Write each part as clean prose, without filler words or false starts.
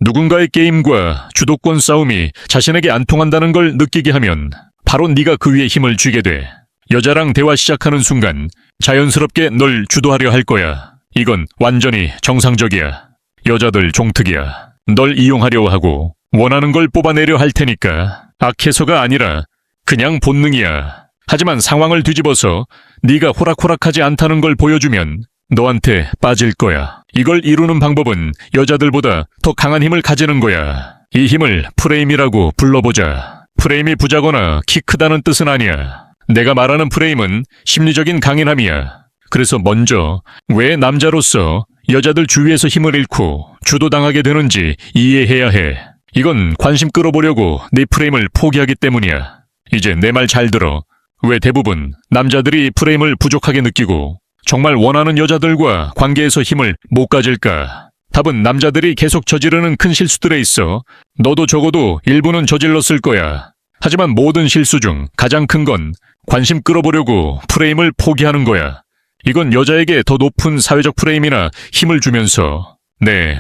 누군가의 게임과 주도권 싸움이 자신에게 안 통한다는 걸 느끼게 하면 바로 네가 그 위에 힘을 쥐게 돼. 여자랑 대화 시작하는 순간 자연스럽게 널 주도하려 할 거야. 이건 완전히 정상적이야. 여자들 종특이야. 널 이용하려 하고 원하는 걸 뽑아내려 할 테니까 악해서가 아니라 그냥 본능이야. 하지만 상황을 뒤집어서 네가 호락호락하지 않다는 걸 보여주면 너한테 빠질 거야. 이걸 이루는 방법은 여자들보다 더 강한 힘을 가지는 거야. 이 힘을 프레임이라고 불러보자. 프레임이 부자거나 키 크다는 뜻은 아니야. 내가 말하는 프레임은 심리적인 강인함이야. 그래서 먼저 왜 남자로서 여자들 주위에서 힘을 잃고 주도당하게 되는지 이해해야 해. 이건 관심 끌어보려고 네 프레임을 포기하기 때문이야. 이제 내 말 잘 들어. 왜 대부분 남자들이 프레임을 부족하게 느끼고 정말 원하는 여자들과 관계에서 힘을 못 가질까? 답은 남자들이 계속 저지르는 큰 실수들에 있어. 너도 적어도 일부는 저질렀을 거야. 하지만 모든 실수 중 가장 큰 건 관심 끌어보려고 프레임을 포기하는 거야. 이건 여자에게 더 높은 사회적 프레임이나 힘을 주면서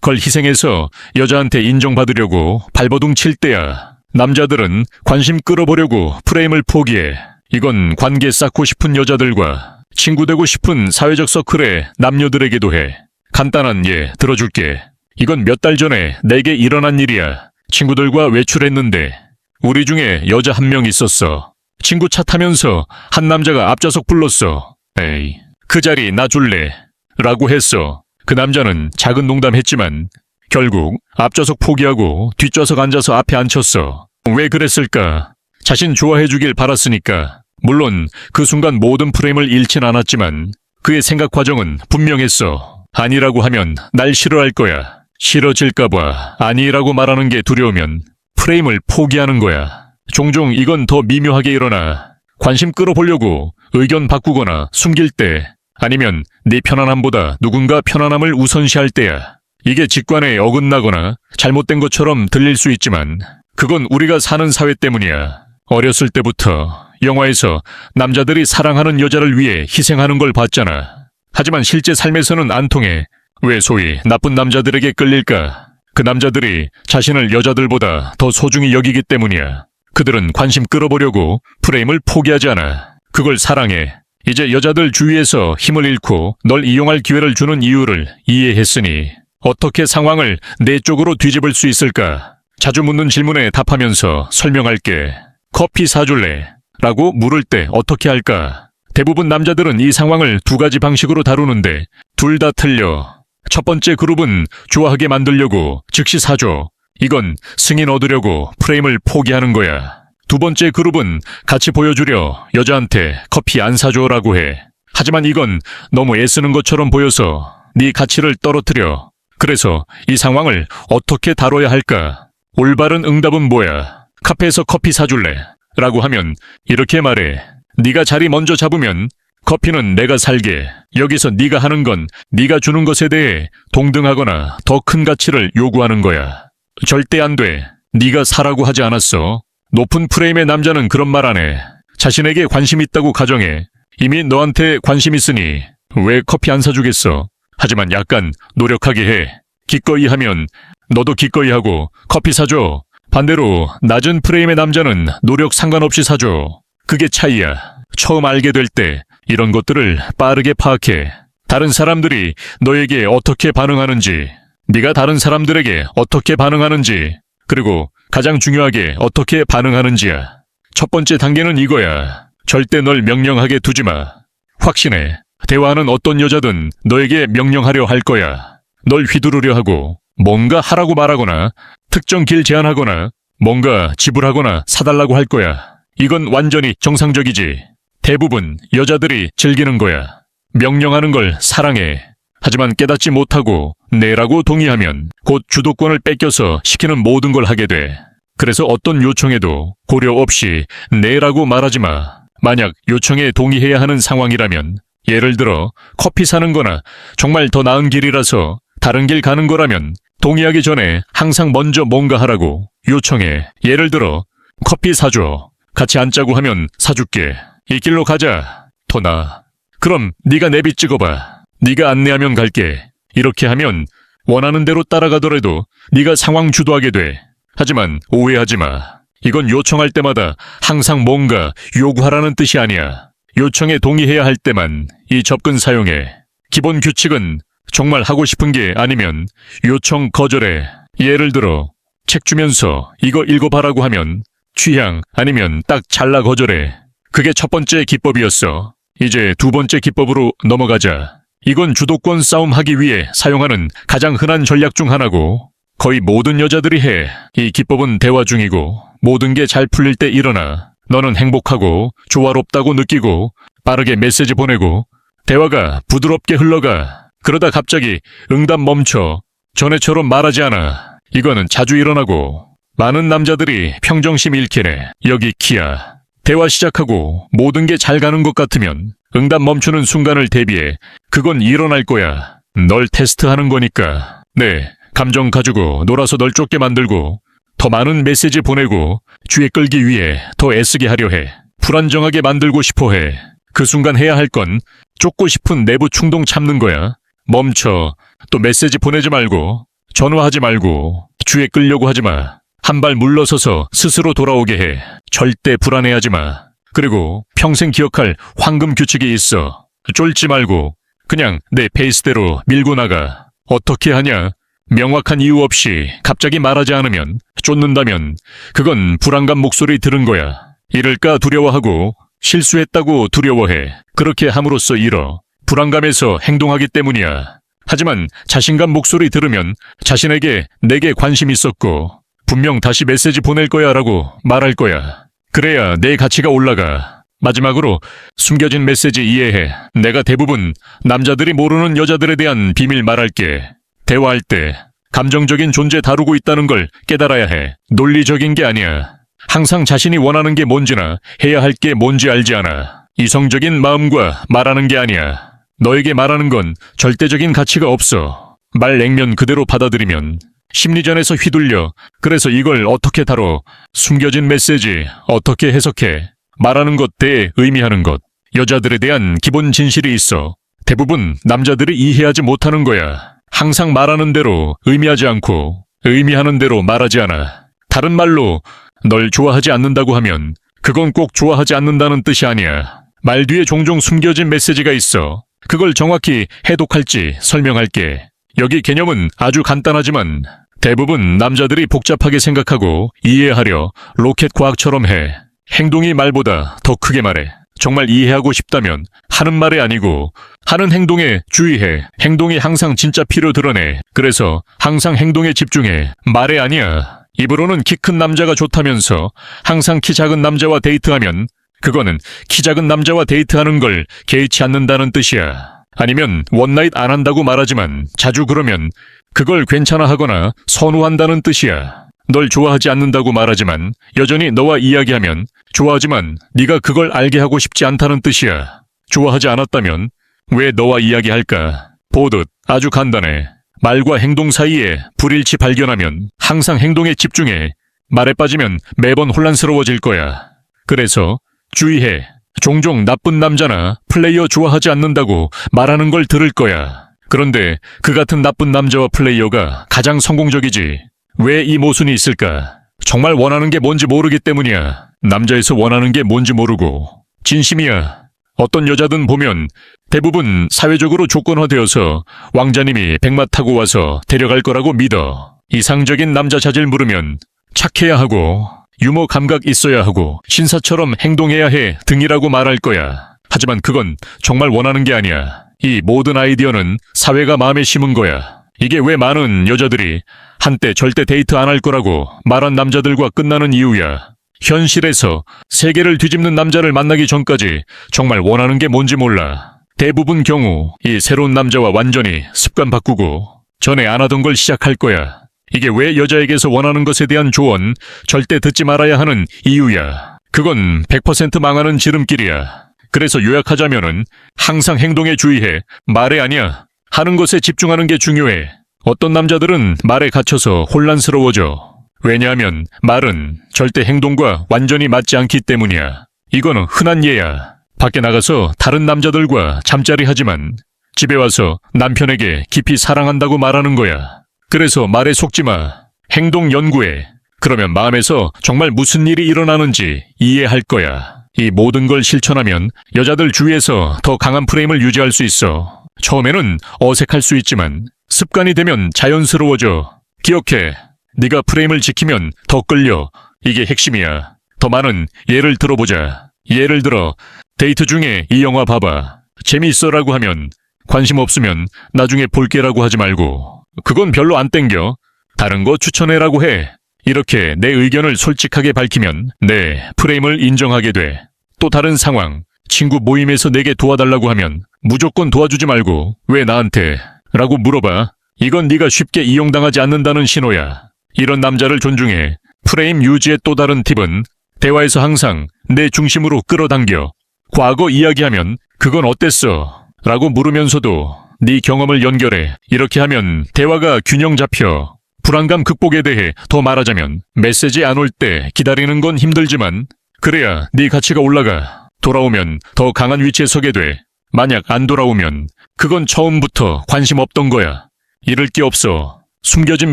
걸 희생해서 여자한테 인정받으려고 발버둥 칠 때야. 남자들은 관심 끌어보려고 프레임을 포기해. 이건 관계 쌓고 싶은 여자들과 친구 되고 싶은 사회적 서클의 남녀들에게도 해. 간단한 예 들어줄게. 이건 몇 달 전에 내게 일어난 일이야. 친구들과 외출했는데 우리 중에 여자 한 명 있었어. 친구 차 타면서 한 남자가 앞좌석 불렀어. 에이, 그 자리 나 줄래? 라고 했어. 그 남자는 작은 농담했지만 결국 앞좌석 포기하고 뒷좌석 앉아서 앞에 앉혔어. 왜 그랬을까? 자신 좋아해주길 바랐으니까. 물론 그 순간 모든 프레임을 잃진 않았지만 그의 생각 과정은 분명했어. 아니라고 하면 날 싫어할 거야. 싫어질까봐 아니라고 말하는 게 두려우면 프레임을 포기하는 거야. 종종 이건 더 미묘하게 일어나. 관심 끌어보려고 의견 바꾸거나 숨길 때, 아니면 네 편안함보다 누군가 편안함을 우선시할 때야. 이게 직관에 어긋나거나 잘못된 것처럼 들릴 수 있지만 그건 우리가 사는 사회 때문이야. 어렸을 때부터 영화에서 남자들이 사랑하는 여자를 위해 희생하는 걸 봤잖아. 하지만 실제 삶에서는 안 통해. 왜 소위 나쁜 남자들에게 끌릴까? 그 남자들이 자신을 여자들보다 더 소중히 여기기 때문이야. 그들은 관심 끌어보려고 프레임을 포기하지 않아. 그걸 사랑해. 이제 여자들 주위에서 힘을 잃고 널 이용할 기회를 주는 이유를 이해했으니 어떻게 상황을 내 쪽으로 뒤집을 수 있을까? 자주 묻는 질문에 답하면서 설명할게. 커피 사줄래? 라고 물을 때 어떻게 할까? 대부분 남자들은 이 상황을 두 가지 방식으로 다루는데 둘 다 틀려. 첫 번째 그룹은 좋아하게 만들려고 즉시 사줘. 이건 승인 얻으려고 프레임을 포기하는 거야. 두 번째 그룹은 같이 보여주려 여자한테 커피 안 사줘라고 해. 하지만 이건 너무 애쓰는 것처럼 보여서 네 가치를 떨어뜨려. 그래서 이 상황을 어떻게 다뤄야 할까? 올바른 응답은 뭐야? 카페에서 커피 사줄래? 라고 하면 이렇게 말해. 네가 자리 먼저 잡으면 커피는 내가 살게. 여기서 네가 하는 건 네가 주는 것에 대해 동등하거나 더 큰 가치를 요구하는 거야. 절대 안 돼. 네가 사라고 하지 않았어. 높은 프레임의 남자는 그런 말 안 해. 자신에게 관심 있다고 가정해. 이미 너한테 관심 있으니 왜 커피 안 사주겠어? 하지만 약간 노력하게 해. 기꺼이 하면 너도 기꺼이 하고 커피 사줘. 반대로 낮은 프레임의 남자는 노력 상관없이 사줘. 그게 차이야. 처음 알게 될 때 이런 것들을 빠르게 파악해. 다른 사람들이 너에게 어떻게 반응하는지, 네가 다른 사람들에게 어떻게 반응하는지, 그리고 가장 중요하게 어떻게 반응하는지야. 첫 번째 단계는 이거야. 절대 널 명령하게 두지 마. 확신해. 대화하는 어떤 여자든 너에게 명령하려 할 거야. 널 휘두르려 하고 뭔가 하라고 말하거나 특정 길 제안하거나 뭔가 지불하거나 사달라고 할 거야. 이건 완전히 정상적이지. 대부분 여자들이 즐기는 거야. 명령하는 걸 사랑해. 하지만 깨닫지 못하고 네라고 동의하면 곧 주도권을 뺏겨서 시키는 모든 걸 하게 돼. 그래서 어떤 요청에도 고려 없이 네라고 말하지 마. 만약 요청에 동의해야 하는 상황이라면, 예를 들어 커피 사는 거나 정말 더 나은 길이라서 다른 길 가는 거라면 동의하기 전에 항상 먼저 뭔가 하라고 요청해. 예를 들어 커피 사줘. 같이 앉자고 하면 사줄게. 이 길로 가자. 더 나아. 그럼 네가 내비 찍어봐. 네가 안내하면 갈게. 이렇게 하면 원하는 대로 따라가더라도 네가 상황 주도하게 돼. 하지만 오해하지 마. 이건 요청할 때마다 항상 뭔가 요구하라는 뜻이 아니야. 요청에 동의해야 할 때만 이 접근 사용해. 기본 규칙은 정말 하고 싶은 게 아니면 요청 거절해. 예를 들어 책 주면서 이거 읽어봐라고 하면 취향 아니면 딱 잘라 거절해. 그게 첫 번째 기법이었어. 이제 두 번째 기법으로 넘어가자. 이건 주도권 싸움 하기 위해 사용하는 가장 흔한 전략 중 하나고 거의 모든 여자들이 해. 이 기법은 대화 중이고 모든 게 잘 풀릴 때 일어나. 너는 행복하고 조화롭다고 느끼고 빠르게 메시지 보내고 대화가 부드럽게 흘러가. 그러다 갑자기 응답 멈춰. 전에처럼 말하지 않아. 이거는 자주 일어나고 많은 남자들이 평정심 잃게. 여기 키야. 대화 시작하고 모든 게 잘 가는 것 같으면 응답 멈추는 순간을 대비해. 그건 일어날 거야. 널 테스트하는 거니까. 네, 감정 가지고 놀아서 널 쫓게 만들고 더 많은 메시지 보내고 주에 끌기 위해 더 애쓰게 하려 해. 불안정하게 만들고 싶어 해. 그 순간 해야 할 건 쫓고 싶은 내부 충동 참는 거야. 멈춰. 또 메시지 보내지 말고 전화하지 말고 주에 끌려고 하지 마. 한 발 물러서서 스스로 돌아오게 해. 절대 불안해하지 마. 그리고 평생 기억할 황금 규칙이 있어. 쫄지 말고 그냥 내 페이스대로 밀고 나가. 어떻게 하냐? 명확한 이유 없이 갑자기 말하지 않으면, 쫓는다면 그건 불안감 목소리 들은 거야. 이럴까 두려워하고 실수했다고 두려워해. 그렇게 함으로써 잃어. 불안감에서 행동하기 때문이야. 하지만 자신감 목소리 들으면 자신에게 내게 관심 있었고 분명 다시 메시지 보낼 거야 라고 말할 거야. 그래야 내 가치가 올라가. 마지막으로 숨겨진 메시지 이해해. 내가 대부분 남자들이 모르는 여자들에 대한 비밀 말할게. 대화할 때 감정적인 존재 다루고 있다는 걸 깨달아야 해. 논리적인 게 아니야. 항상 자신이 원하는 게 뭔지나 해야 할 게 뭔지 알지 않아. 이성적인 마음과 말하는 게 아니야. 너에게 말하는 건 절대적인 가치가 없어. 말 냉면 그대로 받아들이면 심리전에서 휘둘려. 그래서 이걸 어떻게 다뤄? 숨겨진 메시지 어떻게 해석해? 말하는 것 대 의미하는 것. 여자들에 대한 기본 진실이 있어. 대부분 남자들이 이해하지 못하는 거야. 항상 말하는 대로 의미하지 않고 의미하는 대로 말하지 않아. 다른 말로 널 좋아하지 않는다고 하면 그건 꼭 좋아하지 않는다는 뜻이 아니야. 말 뒤에 종종 숨겨진 메시지가 있어. 그걸 정확히 해독할지 설명할게. 여기 개념은 아주 간단하지만 대부분 남자들이 복잡하게 생각하고 이해하려 로켓 과학처럼 해. 행동이 말보다 더 크게 말해. 정말 이해하고 싶다면 하는 말이 아니고 하는 행동에 주의해. 행동이 항상 진짜 필요 드러내. 그래서 항상 행동에 집중해. 말에 아니야. 입으로는 키 큰 남자가 좋다면서 항상 키 작은 남자와 데이트하면 그거는 키 작은 남자와 데이트하는 걸 개의치 않는다는 뜻이야. 아니면 원나잇 안 한다고 말하지만 자주 그러면 그걸 괜찮아 하거나 선호한다는 뜻이야. 널 좋아하지 않는다고 말하지만 여전히 너와 이야기하면 좋아하지만 네가 그걸 알게 하고 싶지 않다는 뜻이야. 좋아하지 않았다면 왜 너와 이야기할까? 보듯 아주 간단해. 말과 행동 사이에 불일치 발견하면 항상 행동에 집중해. 말에 빠지면 매번 혼란스러워질 거야. 그래서 주의해. 종종 나쁜 남자나 플레이어 좋아하지 않는다고 말하는 걸 들을 거야. 그런데 그 같은 나쁜 남자와 플레이어가 가장 성공적이지. 왜 이 모순이 있을까? 정말 원하는 게 뭔지 모르기 때문이야. 남자에서 원하는 게 뭔지 모르고. 진심이야. 어떤 여자든 보면 대부분 사회적으로 조건화되어서 왕자님이 백마 타고 와서 데려갈 거라고 믿어. 이상적인 남자 자질 물으면 착해야 하고 유머 감각 있어야 하고 신사처럼 행동해야 해 등이라고 말할 거야. 하지만 그건 정말 원하는 게 아니야. 이 모든 아이디어는 사회가 마음에 심은 거야. 이게 왜 많은 여자들이 한때 절대 데이트 안 할 거라고 말한 남자들과 끝나는 이유야. 현실에서 세계를 뒤집는 남자를 만나기 전까지 정말 원하는 게 뭔지 몰라. 대부분 경우 이 새로운 남자와 완전히 습관 바꾸고 전에 안 하던 걸 시작할 거야. 이게 왜 여자에게서 원하는 것에 대한 조언 절대 듣지 말아야 하는 이유야. 그건 100% 망하는 지름길이야. 그래서 요약하자면은 항상 행동에 주의해. 말에 아니야. 하는 것에 집중하는 게 중요해. 어떤 남자들은 말에 갇혀서 혼란스러워져. 왜냐하면 말은 절대 행동과 완전히 맞지 않기 때문이야. 이거는 흔한 예야. 밖에 나가서 다른 남자들과 잠자리 하지만 집에 와서 남편에게 깊이 사랑한다고 말하는 거야. 그래서 말에 속지 마. 행동 연구해. 그러면 마음에서 정말 무슨 일이 일어나는지 이해할 거야. 이 모든 걸 실천하면 여자들 주위에서 더 강한 프레임을 유지할 수 있어. 처음에는 어색할 수 있지만 습관이 되면 자연스러워져. 기억해. 네가 프레임을 지키면 더 끌려. 이게 핵심이야. 더 많은 예를 들어보자. 예를 들어 데이트 중에 이 영화 봐봐. 재미있어라고 하면 관심 없으면 나중에 볼게라고 하지 말고 그건 별로 안 땡겨. 다른 거 추천해라고 해. 이렇게 내 의견을 솔직하게 밝히면 내 프레임을 인정하게 돼. 또 다른 상황. 친구 모임에서 내게 도와달라고 하면 무조건 도와주지 말고 왜 나한테? 라고 물어봐. 이건 네가 쉽게 이용당하지 않는다는 신호야. 이런 남자를 존중해. 프레임 유지의 또 다른 팁은 대화에서 항상 내 중심으로 끌어당겨. 과거 이야기하면 그건 어땠어? 라고 물으면서도 네 경험을 연결해. 이렇게 하면 대화가 균형 잡혀. 불안감 극복에 대해 더 말하자면 메시지 안 올 때 기다리는 건 힘들지만 그래야 네 가치가 올라가. 돌아오면 더 강한 위치에 서게 돼. 만약 안 돌아오면 그건 처음부터 관심 없던 거야. 잃을 게 없어. 숨겨진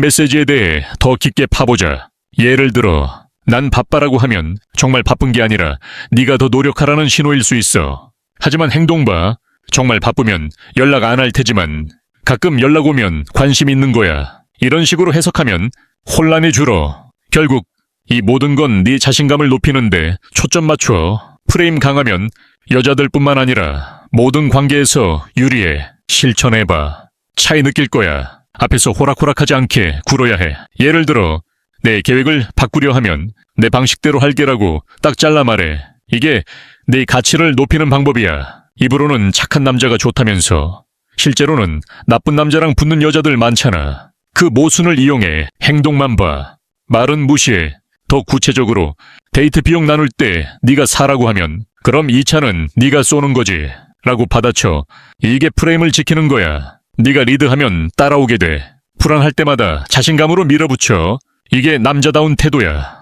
메시지에 대해 더 깊게 파보자. 예를 들어 난 바빠라고 하면 정말 바쁜 게 아니라 네가 더 노력하라는 신호일 수 있어. 하지만 행동 봐. 정말 바쁘면 연락 안 할 테지만 가끔 연락 오면 관심 있는 거야. 이런 식으로 해석하면 혼란이 줄어. 결국 이 모든 건 네 자신감을 높이는데 초점 맞춰. 프레임 강하면 여자들뿐만 아니라 모든 관계에서 유리해. 실천해봐. 차이 느낄 거야. 앞에서 호락호락하지 않게 굴어야 해. 예를 들어 내 계획을 바꾸려 하면 내 방식대로 할게라고 딱 잘라 말해. 이게 네 가치를 높이는 방법이야. 입으로는 착한 남자가 좋다면서 실제로는 나쁜 남자랑 붙는 여자들 많잖아. 그 모순을 이용해 행동만 봐. 말은 무시해. 더 구체적으로 데이트 비용 나눌 때 네가 사라고 하면 그럼 이 차는 네가 쏘는 거지 라고 받아쳐. 이게 프레임을 지키는 거야. 네가 리드하면 따라오게 돼. 불안할 때마다 자신감으로 밀어붙여. 이게 남자다운 태도야.